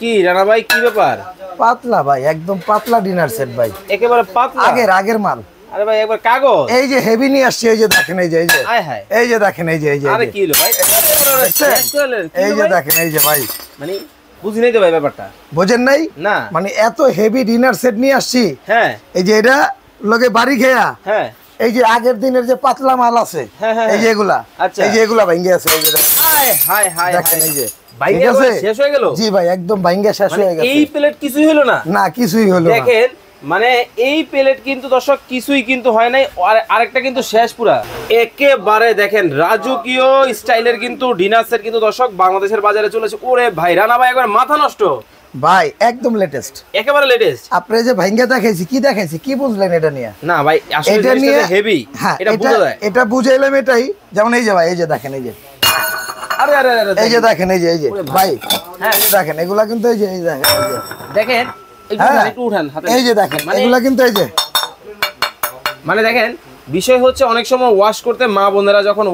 কি রানা ভাই কি ব্যাপার? পাতলা ভাই, একদম পাতলা ডিনার সেট ভাই, একেবারে পাতলা আগের মাল। আরে ভাই একবার কাগজ, এই যে হেভি নিয়ে আসছে, এই যে দেখেন, এই যে হায় হায়, এই যে দেখেন, এই যে আরে কি হলো ভাই? এই যে দেখেন, এই যে ভাই, মানে বুঝি নাই তো ভাই ব্যাপারটা। বোঝেন নাই না মানে এত হেভি ডিনার সেট নিয়ে আসছি। হ্যাঁ এই যে এটা লগে বাড়ি খেয়া, হ্যাঁ এই যে আগের দিনের যে পাতলা মাল আছে, এই যে এগুলা, আচ্ছা এই যে এগুলা ভাঙ্গে আছে, এই যে হায় হায় হায় দেখেন, এই যে ভাইঙ্গা শেষ হয়ে গেল। জি ভাই, একদম ভাঙ্গা শেষ হয়ে গেছে। এই প্লেট কিছুই হলো না, না কিছুই হলো না। দেখেন মানে এই প্লেট কিন্তু দর্শক কিছুই কিন্তু হয় নাই, আরেকটা কিন্তু শেষ পুরা একেবারে দেখেন রাজকীয় স্টাইলের কিন্তু ডিনার সেট কিন্তু দর্শক বাংলাদেশের বাজারে চলেছে। ওরে ভাই রানা ভাই একবার মাথা নষ্ট ভাই, একদম লেটেস্ট, একেবারে লেটেস্ট। আপনি যে ভাঙ্গা দেখাইছি কি বুঝলেন এটা নিয়ে? না ভাই আসলে এটা নিয়ে হেভি, হ্যাঁ এটা বুঝা যায়, এটা বুঝাইলাম এটাই। যেমন এই যে ভাই, এই যে দেখেন, এই যে আরে আরে আরে এই যে দেখেন, এই যে ভাই, হ্যাঁ এই যে দেখেন, এগুলা কিন্তু এই যে দেখেন, দেখেন একটু উঠান হাতে, এই যে দেখেন, এগুলা কিন্তু এই যে মানে দেখেন বিষয় হচ্ছে অনেক সময় ওয়াশ করতে মা বোনেরা যখন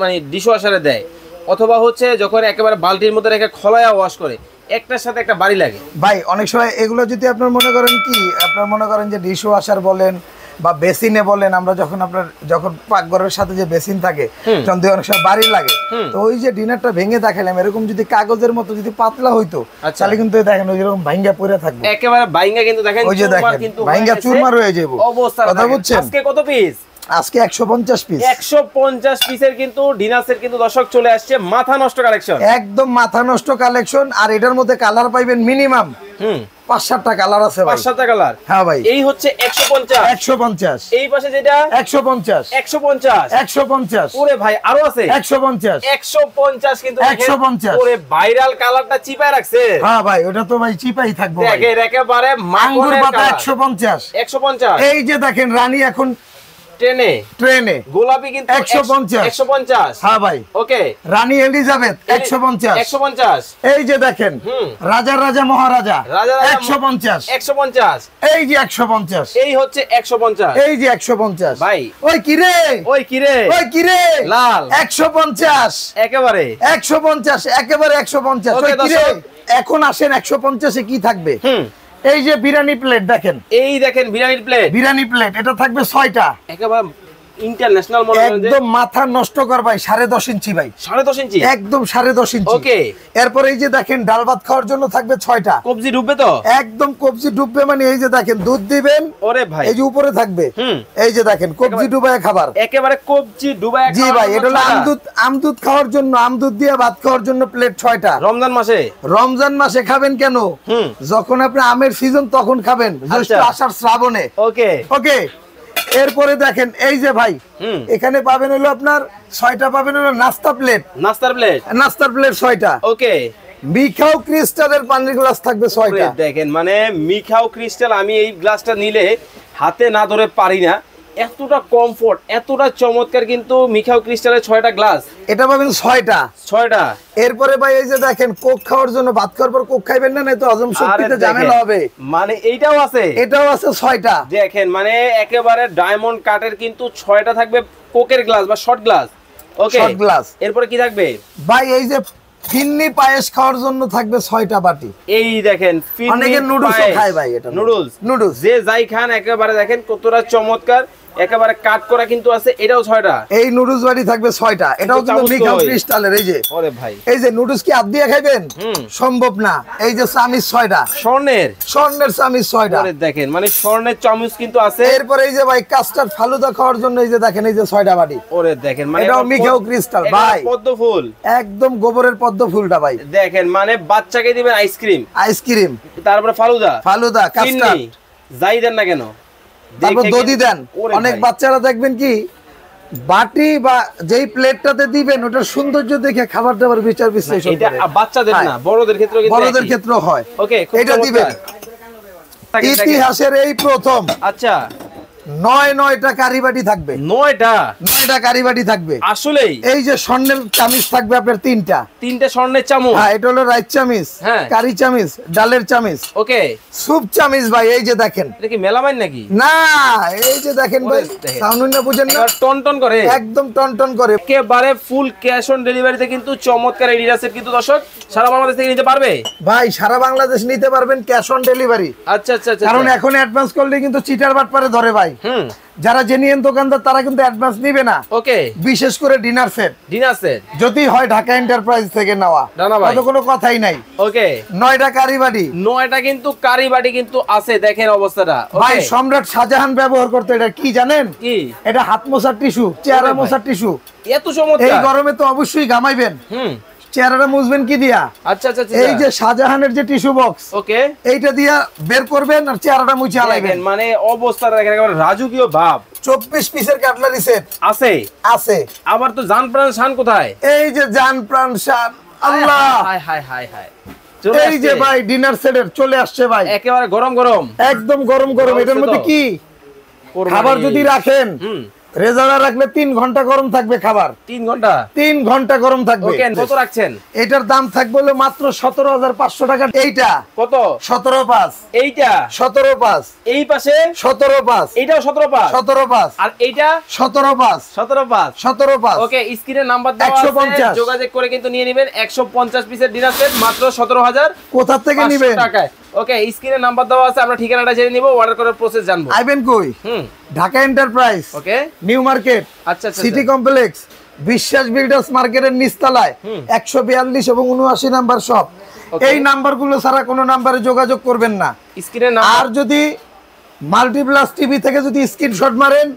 মানে ডিশ ওয়াশারে দেয়, অথবা হচ্ছে যখন একেবারে বালতির মধ্যে রেখে খোলায়া ওয়াশ করে, একটার সাথে একটা বাড়ি লাগে ভাই। অনেক সময় এগুলো যদি আপনার মনে করেন যে ডিশ ওয়াশার বলেন বা বেসিনে বলেন, আমরা যখন পাকঘরের সাথে যে বেসিন থাকে তখন অনেক সময় বাড়ি লাগে। তো ওই যে ডিনারটা ভেঙে দেখালাম, এরকম যদি কাগজের মতো যদি পাতলা হইতো তাহলে কিন্তু দেখেন ওই যেরকম ভাঙ্গা পড়ে থাকবে, একেবারে ভাঙ্গা কিন্তু দেখেন, ওই যে দেখেন ভাঙ্গা চুরমার হয়ে যাবো অবস্থা। কথা বুঝছেন? আজকে কত পিস? আজকে 150 পিস, 150 পিসের কিন্তু ডিনার সেট কিন্তু দর্শক চলে আসছে, মাথা নষ্ট কালেকশন, একদম মাথা নষ্ট কালেকশন। আর এটার মধ্যে কালার পাইবেন মিনিমাম 5-7টা কালার আছে ভাই, 5-7টা কালার। হ্যাঁ ভাই, এই হচ্ছে 150, এই পাশে যেটা 150, ওরে ভাই আরো আছে 150 কিন্তু 150, ওরে ভাইরাল কালারটা চিপায় রাখছে। হ্যাঁ ভাই, ওটা তো ভাই চিপাই থাকবে ভাই। দেখেন একেবারে আঙ্গুর মাখনের পাতা কালার। 150। এই যে দেখেন রানী এখন ট্রেনে, গোলাপি কিন্তু 150। হ্যাঁ ভাই, ওকে। রানী এলিজাবেথ 150। এই যে দেখেন রাজা মহারাজা 150। এই যে 150, এই হচ্ছে 150, এই যে 150 ভাই। ওই কিরে লাল 150, একেবারে 150, একেবারে 150। ওকে, ওই কিরে, এখন আসেন 150 এ কি থাকবে? এই যে বিরিয়ানি প্লেট দেখেন, এই দেখেন বিরিয়ানির প্লেট, এটা থাকবে 6টা, একেবারে ইন্টারন্যাশনাল মডেল, একদম মাথা নষ্ট কর ভাই। 10.5 ইঞ্চি ভাই, 10.5 ইঞ্চি, একদম 10.5 ইঞ্চি। ওকে। এরপর এই যে দেখেন ডাল ভাত খাওয়ার জন্য থাকবে 6টা, কবজি ডুববে তো, একদম কবজি ডুববে। মানে এই যে দেখেন দুধ দিবেন, ওরে ভাই এই যে উপরে থাকবে, এই যে দেখেন কবজি ডুবায় খাবার, একেবারে কবজি ডুবায়। জি ভাই, এটা হলো আমদুধ খাওয়ার জন্য, আমদুধ দিয়ে ভাত খাওয়ার জন্য প্লেট 6টা। রমজান মাসে খাবেন কেন? যখন আপনি আমের সিজন তখন খাবেন, জ্যৈষ্ঠ আষাঢ় শ্রাবণে। ওকে। এরপরে দেখেন এই যে ভাই, এখানে পাবেন হলো আপনার 6টা পাবেন হলো নাস্তার প্লেট 6টা। ওকে। মিখাও ক্রিস্টালের পানির গ্লাস থাকবে 6টা। দেখেন মানে মিখাও ক্রিস্টাল, আমি এই গ্লাসটা নিলে হাতে না ধরে পারি না, এতটা কমফোর্ট, এতটা চমৎকার কিন্তু মিখাও ক্রিস্টালের 6টা গ্লাস, এটা পাবেন 6টা। এরপরে ভাই এই যে দেখেন কোক খাওয়ার জন্য, ভাত খাওয়ার পর কোক খাইবেন না, তো হজম শক্তিতে ঝামেলা হবে, মানে এটাও আছে 6টা। দেখেন মানে একেবারে ডায়মন্ড কাটের কিন্তু 6টা থাকবে কোকের গ্লাস বা শর্ট গ্লাস। ওকে, শর্ট গ্লাস। এরপরে কি থাকবে ভাই? এই যে ফিন্নি পায়েস খাওয়ার জন্য থাকবে 6টা বাটি। এই দেখেন অনেকে নুডলস খায় ভাই, এটা নুডলস যে যাই খান, একেবারে দেখেন কতটা চমৎকার, একেবারে কাট করা কিন্তু আছে, এটাও 6টা। এই নুডলস বাটি থাকবে 6টা, এটাও কিন্তু মিখাও ক্রিস্টালের। এই যে ওরে ভাই, এই যে নুডলস কি হাত দিয়ে খাইবেন? সম্ভব না। এই যে চামিচ 6টা, স্বর্ণের চামিচ 6টা। ওরে দেখেন মানে স্বর্ণের চামিচ কিন্তু আছে। এরপর এই যে ভাই কাস্টার্ড ফালুদা খাওয়ার জন্য এই যে দেখেন এই যে 6টা বাটি। ওরে দেখেন মানে এটাও মিখাও ক্রিস্টাল ভাই, পদ্ম ফুল, একদম গোবরের পদ্ম ফুলটা ভাই। দেখেন মানে বাচ্চাকে দিবেন আইসক্রিম, তারপরে ফালুদা কাস্টার্ড যাই দেন না কেন, তারপর দধি দেন। অনেক বাচ্চারা দেখবেন কি বাটি বা যেই প্লেটটাতে দিবেন ওটার সৌন্দর্য দেখে খাবার দাবার বিচার বিশ্লেষণ করে। এটা বাচ্চাদের না, বড়দের ক্ষেত্রেও হয়। ওকে, এটা দিবেন। ইতিহাসের এই প্রথম। আচ্ছা, 9টা কারিবাটি থাকবে, 9টা কারিবাটি থাকবে। আসলেই এই যে স্বর্ণের চামিচ থাকবে আপনার 3টা স্বর্ণের চামচ। হ্যাঁ, এটা হলো রাইস চামিচ, কারি চামিচ, ডালের চামিচ, ওকে, স্যুপ চামিচ ভাই। এই যে দেখেন, এটা কি মেলামাইন নাকি? না, এই যে দেখেন ভাই, সাউন্ড না বুঝেন না, টন করে, একদম টন করে। একেবারে ফুল ক্যাশ অন ডেলিভারিতে কিন্তু চমৎকার এই ডিনার সেট কিন্তু দর্শক সারা বাংলাদেশ থেকে নিতে পারবে ভাই, সারা বাংলাদেশ নিতে পারবেন ক্যাশ অন ডেলিভারি। আচ্ছা আচ্ছা আচ্ছা, কারণ এখন অ্যাডভান্স করলে কিন্তু চিটার বাটপারে ধরে ভাই। যারা জেনুইন দোকানদার তারা কিন্তু অ্যাডভান্স নিবে না। ওকে, বিশেষ করে ডিনার সেট যদি হয় ঢাকা এন্টারপ্রাইজ থেকে নেওয়া, তাতে কোনো কথাই নাই। ওকে, 9টা কারিবাটি, 9টা কিন্তু কারিবাটি কিন্তু আছে, দেখেন অবস্থাটা। ভাই সম্রাট শাহজাহান ব্যবহার করতে, এটা কি জানেন? কি? এটা হাত মোছার টিস্যু, চেহারা মোছার টিস্যু। এত চমৎকার! এই গরমে তো অবশ্যই ঘামাইবেন, চেহারাটা মুছবেন কি দিয়া? আচ্ছা আচ্ছা, এই যে শাহজাহানের যে টিস্যু বক্স, ওকে, এইটা দিয়া বের করবেন আর চেহারাটা মুছে আলাইবেন। মানে অবস্থাটা দেখেন, একেবারে রাজকীয় ভাব। 24 পিসের কাটলারি সেট আছে আছে। আবার তো জান প্রাণ শান কোথায়? এই যে জান প্রাণ শান, আল্লাহ, হায় হায় হায় হায়, এই যে ভাই ডিনার সেটের চলে আসছে ভাই, একেবারে গরম গরম, একদম গরম গরম। এটার মধ্যে কি খাবার যদি রাখেন, রেজারা রাখলে 3 ঘন্টা গরম থাকবে খাবার। 3 ঘন্টা গরম থাকবে। কত রাখছেন? এটার দাম থাকবে হলো মাত্র 17,500 টাকা। এইটা কত? 17,500। এইটা 17,500। এই পাশে 17,500। এইটাও 17,500। 17,500। আর এইটা 17,500। 17,500। ওকে, স্ক্রিনে নাম্বার দেওয়া আছে, 150 যোগাযোগ করে কিন্তু নিয়ে নেবেন। 150 পিসের ডিনার সেট মাত্র 17,000 কোথা থেকে নেবেন টাকায়। ওকে, স্ক্রিনে নাম্বার দেওয়া আছে, আমরা ঠিকানাটা জেনে নিব, অর্ডার করার প্রসেস জানবো। আইবেন কই? ঢাকা এন্টারপ্রাইজ, ওকে, নিউ মার্কেট, আচ্ছা আচ্ছা, সিটি কমপ্লেক্স, বিশ্বাস বিল্ডার্স মার্কেটের নিচতলায় 142 এবং 79 নাম্বার শপ। এই নাম্বারগুলো ছাড়া কোনো নাম্বারে যোগাযোগ করবেন না। স্ক্রিনে আর যদি মাল্টিপ্লাস টিভি থেকে যদি স্ক্রিনশট মারেন,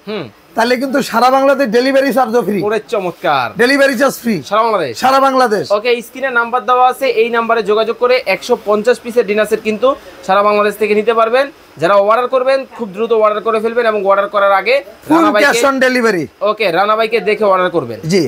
তাহলে কিন্তু সারা বাংলাদেশ ডেলিভারি চার্জও ফ্রি। ওরে চমৎকার, ডেলিভারি চার্জ ফ্রি সারা বাংলাদেশ। ওকে, স্ক্রিনে নাম্বার দেওয়া আছে, এই নাম্বারে যোগাযোগ করে 150 পিসের ডিনার সেট কিন্তু সারা বাংলাদেশ থেকে নিতে পারবেন। যারা অর্ডার করবেন খুব দ্রুত অর্ডার করে ফেলবেন এবং অর্ডার করার আগে ফুল ক্যাশ অন ডেলিভারি। ওকে, রানা ভাইকে দেখে অর্ডার করবেন। জি।